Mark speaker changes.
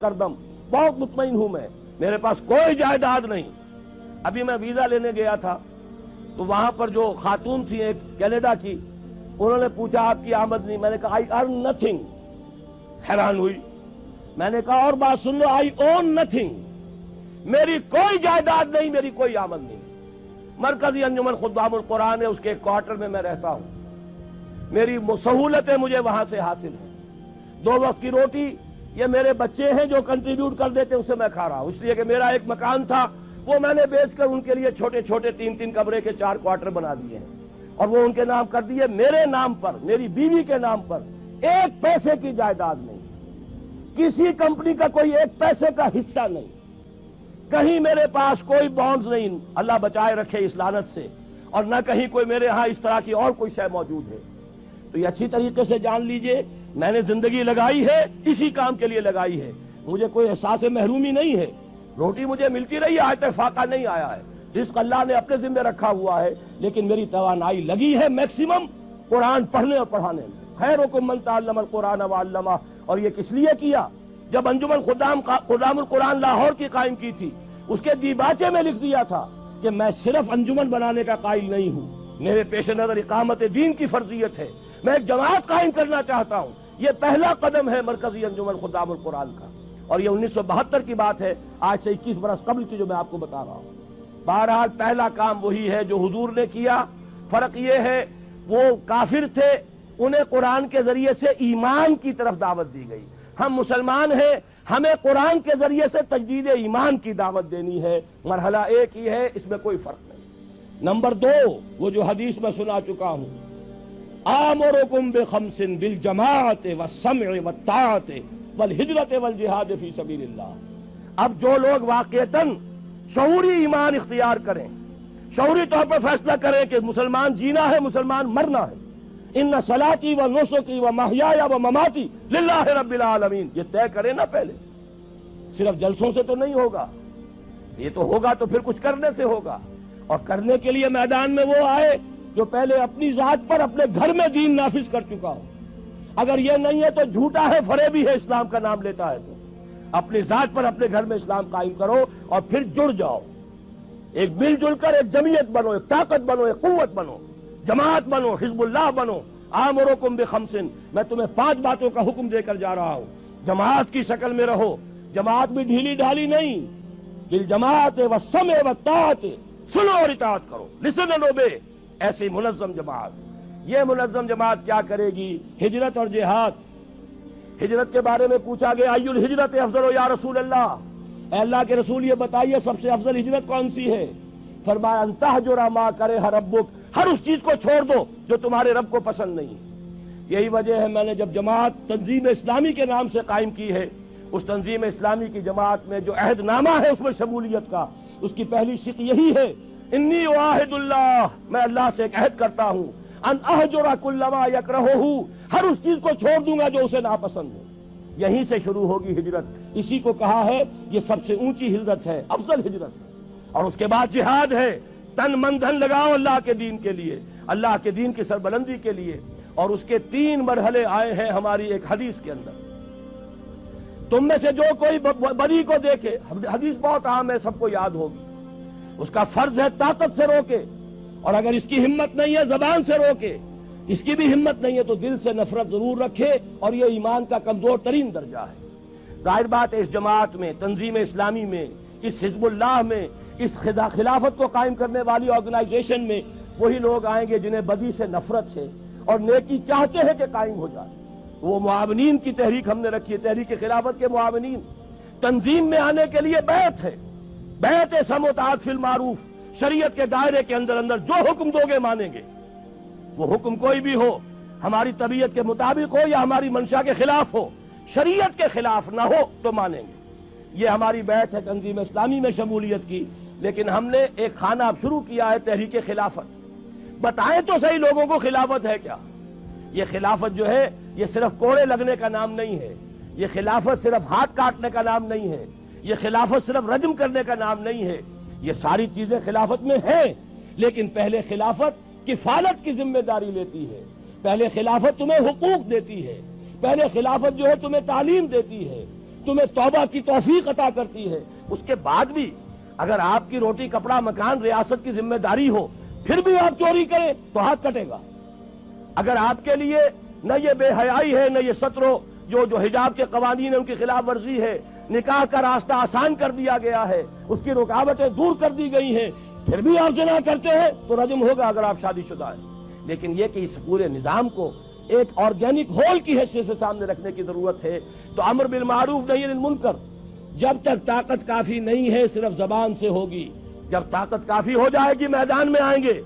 Speaker 1: करदम, बहुत मुतमईन हूं मैं, मेरे पास कोई जायदाद नहीं। अभी मैं वीजा लेने गया था तो वहां पर जो खातून थी एक कनाडा की, उन्होंने पूछा आपकी आमदनी, मैंने कहा आई अर्न नथिंग। हैरान हुई। मैंने कहा और बात सुन लो, आई ओन नथिंग, मेरी कोई जायदाद नहीं, मेरी कोई आमद नहीं। मरकजी अंजुमन खुद्दामुल कुरान है, उसके क्वार्टर में मैं रहता हूं, मेरी सहूलतें मुझे वहां से हासिल है। 2 वक्त की रोटी ये मेरे बच्चे हैं जो कंट्रीब्यूट कर देते, उससे मैं खा रहा हूं। इसलिए कि मेरा एक मकान था, वो मैंने बेचकर उनके लिए छोटे छोटे 3-3 कमरे के 4 क्वार्टर बना दिए हैं और वो उनके नाम कर दिए। मेरे नाम पर, मेरी बीवी के नाम पर 1 पैसे की जायदाद नहीं, किसी कंपनी का कोई 1 पैसे का हिस्सा नहीं, कहीं मेरे पास कोई बॉन्ड्स नहीं, अल्लाह बचाए रखे इस लानत से, और न कहीं कोई मेरे यहां इस तरह की और कोई शय मौजूद है। तो ये अच्छी तरीके से जान लीजिए, मैंने जिंदगी लगाई है, इसी काम के लिए लगाई है। मुझे कोई एहसास महरूमी नहीं है, रोटी मुझे मिलती रही है, आज तक फाका नहीं आया है, रिज़्क़ अल्लाह ने अपने जिम्मे रखा हुआ है। लेकिन मेरी तवानाई लगी है मैक्सिमम कुरान पढ़ने और पढ़ाने में। खैरुकुम मन तअल्लमल कुरान व अल्लमा। और ये किस लिए किया? जब अंजुमन खुद्दामुल कुरान लाहौर की कायम की थी, उसके दीबाचे में लिख दिया था कि मैं सिर्फ अंजुमन बनाने का कायल नहीं हूं, मेरे पेश नजर इकामत दीन की फर्जियत है, मैं एक जमात कायम करना चाहता हूं। यह पहला कदम है मरकजी अंजुमन खुद्दामुल कुरान का, और यह 1972 की बात है, आज से 21 बरस कबल की जो मैं आपको बता रहा हूं। बहरहाल पहला काम वही है जो हुजूर ने किया। फर्क यह है वो काफिर थे, उन्हें कुरान के जरिए से ईमान की तरफ दावत दी गई। हम मुसलमान हैं, हमें कुरान के जरिए से तजदीद ईमान की दावत देनी है। मरहला एक ही है, इसमें कोई फर्क नहीं। नंबर 2, वो जो हदीस में सुना चुका हूं, आमुरुकुम बिखम्सिन बिल जमाअत व समअ व ताअत वल हिजरत वल जिहाद फी सबीलिल्लाह। अब जो लोग वाकईतन शऊरी ईमान इख्तियार करें, शऊरी तौर पर फैसला करें कि मुसलमान जीना है, मुसलमान मरना है, इन्ना सलाती व नुसुकी व महयाया व ममाती लिल्लाहि रब्बिल आलमीन, ये तय करें ना पहले। सिर्फ जलसों से तो नहीं होगा, ये तो होगा तो फिर कुछ करने से होगा। और करने के लिए मैदान में वो आए जो पहले अपनी जात पर, अपने घर में दीन नाफिज कर चुका हो। अगर ये नहीं है तो झूठा है, फरेबी है, इस्लाम का नाम लेता है। तो अपनी जात पर, अपने घर में इस्लाम कायम करो और फिर जुड़ जाओ, एक मिलजुल कर एक जमीयत बनो, एक ताकत बनो, एक कुव्वत बनो, जमात बनो, हिजबुल्लाह बनो। आमुरुकुम बिखम्सिन, मैं तुम्हें 5 बातों का हुक्म देकर जा रहा हूं। जमात की शक्ल में रहो, जमात भी ढीली ढाली नहीं, बिल जमात व समअ व ताअत, सुनो और इताअत करो, लिसन एंड ओबे, ऐसी मुनज़्ज़म जमात। ये मुनज़्ज़म जमात क्या करेगी? हिजरत और जिहाद। हिजरत के बारे में पूछा गया, अय्युल हिजरत अफ़ज़ल या रसूल अल्लाह, अल्लाह के रसूल ये बताइए सबसे अफजल हिजरत कौन सी है? फरमाया अंतहजुरा मा करे रब्बुक, हर उस चीज को छोड़ दो जो तुम्हारे रब को पसंद नहीं। यही वजह है मैंने जब जमात तंजीम इस्लामी के नाम से कायम की है, उस तंजीम इस्लामी की जमात में जो अहदनामा है उसमें शमूलियत का, उसकी पहली शिक यही है, इन्नी वाहिदुल्लाह, मैं अल्लाह से एक अहद करता हूं, अन अहजुरा कुल्लमा यकरहु, हर उस चीज को छोड़ दूंगा जो उसे नापसंद हो। यहीं से शुरू होगी हिजरत। इसी को कहा है ये सबसे ऊंची हिजरत है, अफजल हिजरत है। और उसके बाद जिहाद है, तन मन धन लगाओ अल्लाह के दीन के लिए, अल्लाह के दीन की सरबलंदी के लिए। और उसके 3 मरहले आए हैं हमारी एक हदीस के अंदर। तुम में से जो कोई बदी को देखे, हदीस बहुत आम है, सबको याद होगी, उसका फर्ज है ताकत से रोके, और अगर इसकी हिम्मत नहीं है जबान से रोके, इसकी भी हिम्मत नहीं है तो दिल से नफरत जरूर रखे, और यह ईमान का कमजोर तरीन दर्जा है। जाहिर बात है इस जमात में, तंजीम इस्लामी में, इस हिजबुल्लाह में, इस खिलाफत को कायम करने वाली ऑर्गेनाइजेशन में वही लोग आएंगे जिन्हें बदी से नफरत है और नेकी चाहते हैं कि कायम हो जाए। वो मुआवनीन की तहरीक हमने रखी है, तहरीक खिलाफत के मुआवनीन। तंजीम में आने के लिए बैत है, बैत समोतात फिल मारूफ, शरीयत के दायरे के अंदर अंदर जो हुक्म दोगे मानेंगे। वो हुक्म कोई भी हो, हमारी तबीयत के मुताबिक हो या हमारी मंशा के खिलाफ हो, शरीयत के खिलाफ ना हो तो मानेंगे। ये हमारी बैत है तंजीम इस्लामी में शमूलियत की। लेकिन हमने एक खाना अब शुरू किया है, तहरीक खिलाफत। बताएं तो सही लोगों को खिलाफत है क्या? ये खिलाफत जो है ये सिर्फ कोड़े लगने का नाम नहीं है, ये खिलाफत सिर्फ हाथ काटने का नाम नहीं है, ये खिलाफत सिर्फ रजम करने का नाम नहीं है। ये सारी चीजें खिलाफत में हैं, लेकिन पहले खिलाफत किफालत की जिम्मेदारी लेती है, पहले खिलाफत तुम्हें हुकूक देती है, पहले खिलाफत जो है तुम्हें तालीम देती है, تمہیں توبہ کی توفیق عطا کرتی ہے، اس کے بعد بھی اگر آپ کی روٹی کپڑا مکان ریاست کی ذمہ داری ہو پھر بھی آپ چوری کریں تو ہاتھ کٹے گا۔ اگر آپ کے لیے نہ یہ بے حیائی ہے، نہ یہ ستر جو حجاب کے قوانین ہیں ان کی خلاف ورزی ہے، نکاح کا راستہ آسان کر دیا گیا ہے، اس کی رکاوٹیں دور کر دی گئی ہیں، پھر بھی آپ زنا کرتے ہیں تو رجم ہوگا اگر آپ شادی شدہ ہیں۔ لیکن یہ کہ اس پورے نظام کو ایک آرگینک ہول کی حیثیت سے سامنے رکھنے کی ضرورت ہے۔ تو امر بالمعروف نہی عن المنکر جب تک طاقت کافی نہیں ہے صرف زبان سے ہوگی، جب طاقت کافی ہو جائے گی میدان میں آئیں گے۔